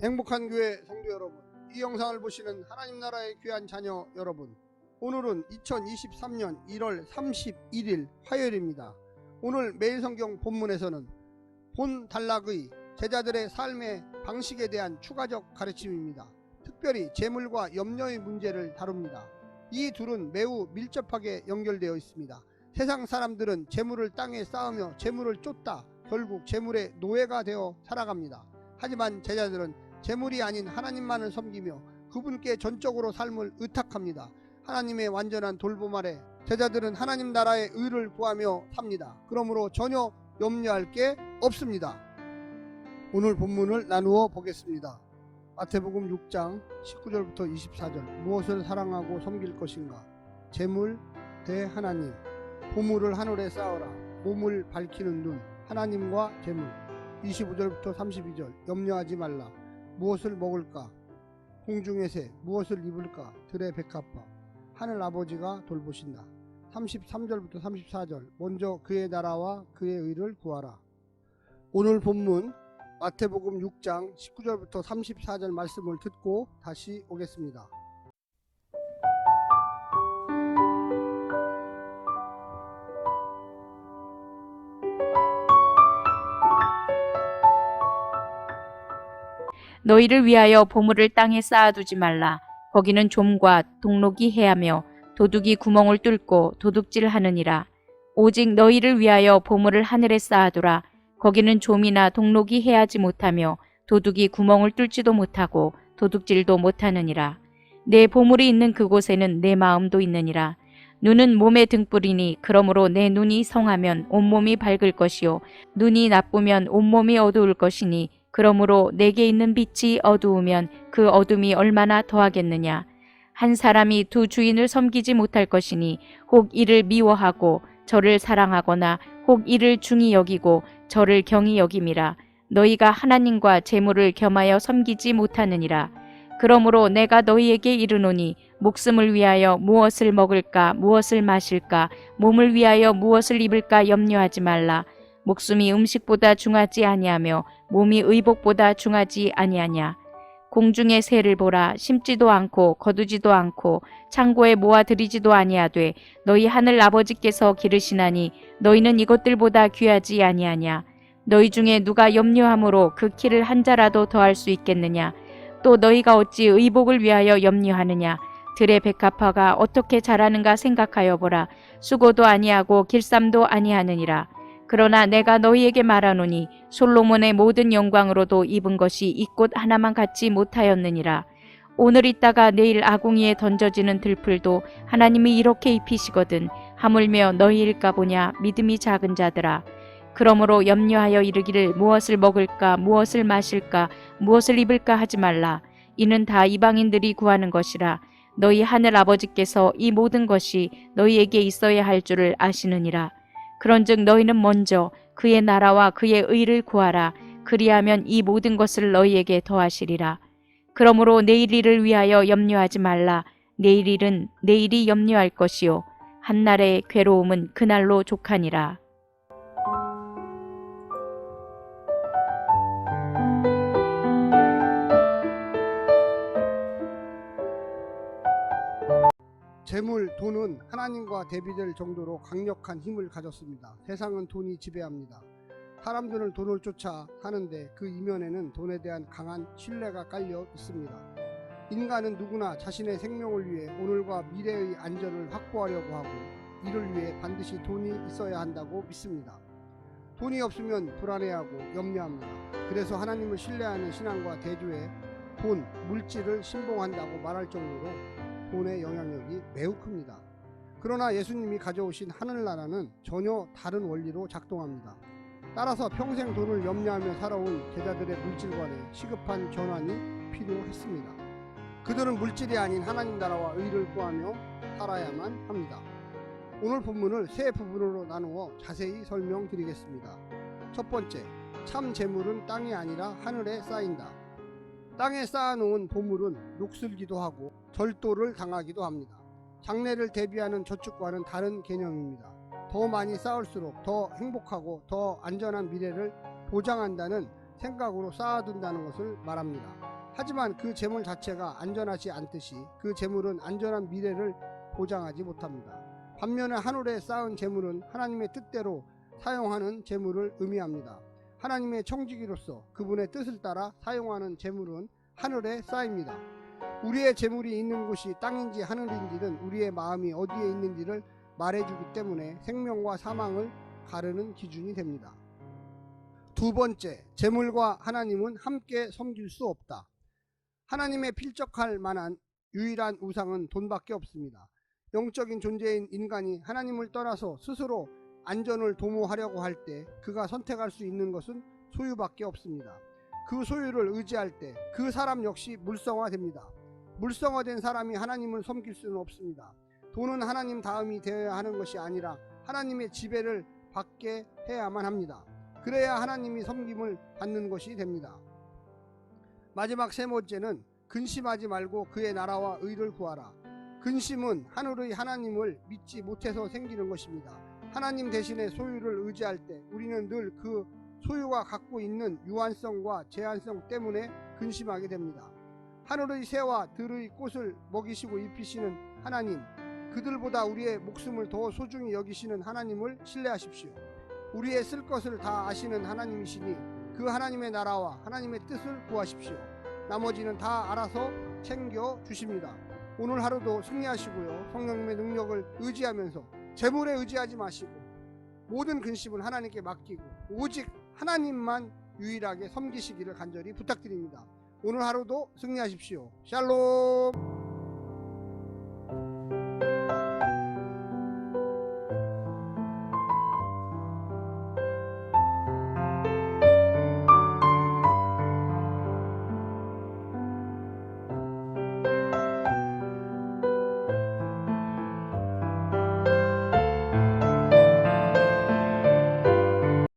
행복한 교회 성도 여러분, 이 영상을 보시는 하나님 나라의 귀한 자녀 여러분, 오늘은 2023년 1월 31일 화요일입니다. 오늘 매일성경 본문에서는 본 단락의 제자들의 삶의 방식에 대한 추가적 가르침입니다. 특별히 재물과 염려의 문제를 다룹니다. 이 둘은 매우 밀접하게 연결되어 있습니다. 세상 사람들은 재물을 땅에 쌓으며 재물을 쫓다 결국 재물의 노예가 되어 살아갑니다. 하지만 제자들은 재물이 아닌 하나님만을 섬기며 그분께 전적으로 삶을 의탁합니다. 하나님의 완전한 돌봄 아래 제자들은 하나님 나라의 의를 구하며 삽니다. 그러므로 전혀 염려할 게 없습니다. 오늘 본문을 나누어 보겠습니다. 마태복음 6장 19절부터 24절. 무엇을 사랑하고 섬길 것인가? 재물 대 하나님. 보물을 하늘에 쌓아라. 몸을 밝히는 눈. 하나님과 재물. 25절부터 32절. 염려하지 말라. 무엇을 먹을까? 공중의 새. 무엇을 입을까? 들의 백합화. 하늘 아버지가 돌보신다. 33절부터 34절. 먼저 그의 나라와 그의 의를 구하라. 오늘 본문 마태복음 6장 19절부터 34절 말씀을 듣고 다시 오겠습니다. 너희를 위하여 보물을 땅에 쌓아두지 말라. 거기는 좀과 동록이 해하며 도둑이 구멍을 뚫고 도둑질하느니라. 오직 너희를 위하여 보물을 하늘에 쌓아두라. 거기는 좀이나 동록이 해하지 못하며 도둑이 구멍을 뚫지도 못하고 도둑질도 못하느니라. 내 보물이 있는 그곳에는 내 마음도 있느니라. 눈은 몸의 등불이니 그러므로 내 눈이 성하면 온몸이 밝을 것이요 눈이 나쁘면 온몸이 어두울 것이니 그러므로 내게 있는 빛이 어두우면 그 어둠이 얼마나 더하겠느냐. 한 사람이 두 주인을 섬기지 못할 것이니 혹 이를 미워하고 저를 사랑하거나 혹 이를 중히 여기고 저를 경히 여김이라. 너희가 하나님과 재물을 겸하여 섬기지 못하느니라. 그러므로 내가 너희에게 이르노니 목숨을 위하여 무엇을 먹을까 무엇을 마실까 몸을 위하여 무엇을 입을까 염려하지 말라. 목숨이 음식보다 중하지 아니하며 몸이 의복보다 중하지 아니하냐. 공중의 새를 보라. 심지도 않고 거두지도 않고 창고에 모아들이지도 아니하되 너희 하늘 아버지께서 기르시나니 너희는 이것들보다 귀하지 아니하냐. 너희 중에 누가 염려함으로 그 키를 한 자라도 더할 수 있겠느냐. 또 너희가 어찌 의복을 위하여 염려하느냐. 들의 백합화가 어떻게 자라는가 생각하여 보라. 수고도 아니하고 길쌈도 아니하느니라. 그러나 내가 너희에게 말하노니 솔로몬의 모든 영광으로도 입은 것이 이 꽃 하나만 갖지 못하였느니라. 오늘 있다가 내일 아궁이에 던져지는 들풀도 하나님이 이렇게 입히시거든 하물며 너희일까 보냐 믿음이 작은 자들아. 그러므로 염려하여 이르기를 무엇을 먹을까 무엇을 마실까 무엇을 입을까 하지 말라. 이는 다 이방인들이 구하는 것이라. 너희 하늘 아버지께서 이 모든 것이 너희에게 있어야 할 줄을 아시느니라. 그런즉 너희는 먼저 그의 나라와 그의 의를 구하라. 그리하면 이 모든 것을 너희에게 더하시리라. 그러므로 내일 일을 위하여 염려하지 말라. 내일 일은 내일이 염려할 것이요 한날의 괴로움은 그날로 족하니라. 재물, 돈은 하나님과 대비될 정도로 강력한 힘을 가졌습니다. 세상은 돈이 지배합니다. 사람들은 돈을 쫓아 사는데 그 이면에는 돈에 대한 강한 신뢰가 깔려 있습니다. 인간은 누구나 자신의 생명을 위해 오늘과 미래의 안전을 확보하려고 하고 이를 위해 반드시 돈이 있어야 한다고 믿습니다. 돈이 없으면 불안해하고 염려합니다. 그래서 하나님을 신뢰하는 신앙과 대조에 돈, 물질을 신봉한다고 말할 정도로 돈의 영향력이 매우 큽니다. 그러나 예수님이 가져오신 하늘나라는 전혀 다른 원리로 작동합니다. 따라서 평생 돈을 염려하며 살아온 제자들의 물질관에 시급한 전환이 필요했습니다. 그들은 물질이 아닌 하나님 나라와 의를 구하며 살아야만 합니다. 오늘 본문을 세 부분으로 나누어 자세히 설명드리겠습니다. 첫 번째, 참 재물은 땅이 아니라 하늘에 쌓인다. 땅에 쌓아놓은 보물은 녹슬기도 하고 절도를 당하기도 합니다. 장래를 대비하는 저축과는 다른 개념입니다. 더 많이 쌓을수록 더 행복하고 더 안전한 미래를 보장한다는 생각으로 쌓아둔다는 것을 말합니다. 하지만 그 재물 자체가 안전하지 않듯이 그 재물은 안전한 미래를 보장하지 못합니다. 반면에 하늘에 쌓은 재물은 하나님의 뜻대로 사용하는 재물을 의미합니다. 하나님의 청지기로서 그분의 뜻을 따라 사용하는 재물은 하늘에 쌓입니다. 우리의 재물이 있는 곳이 땅인지 하늘인지는 우리의 마음이 어디에 있는지를 말해주기 때문에 생명과 사망을 가르는 기준이 됩니다. 두 번째, 재물과 하나님은 함께 섬길 수 없다. 하나님의 필적할 만한 유일한 우상은 돈밖에 없습니다. 영적인 존재인 인간이 하나님을 떠나서 스스로 안전을 도모하려고 할 때 그가 선택할 수 있는 것은 소유밖에 없습니다. 그 소유를 의지할 때 그 사람 역시 물성화됩니다. 물성화된 사람이 하나님을 섬길 수는 없습니다. 돈은 하나님 다음이 되어야 하는 것이 아니라 하나님의 지배를 받게 해야만 합니다. 그래야 하나님이 섬김을 받는 것이 됩니다. 마지막 세 번째는 근심하지 말고 그의 나라와 의를 구하라. 근심은 하늘의 하나님을 믿지 못해서 생기는 것입니다. 하나님 대신에 소유를 의지할 때 우리는 늘 그 소유가 갖고 있는 유한성과 제한성 때문에 근심하게 됩니다. 하늘의 새와 들의 꽃을 먹이시고 입히시는 하나님, 그들보다 우리의 목숨을 더 소중히 여기시는 하나님을 신뢰하십시오. 우리의 쓸 것을 다 아시는 하나님이시니 그 하나님의 나라와 하나님의 뜻을 구하십시오. 나머지는 다 알아서 챙겨 주십니다. 오늘 하루도 승리하시고요. 성령님의 능력을 의지하면서 재물에 의지하지 마시고 모든 근심은 하나님께 맡기고 오직 하나님만 유일하게 섬기시기를 간절히 부탁드립니다. 오늘 하루도 승리하십시오. 샬롬.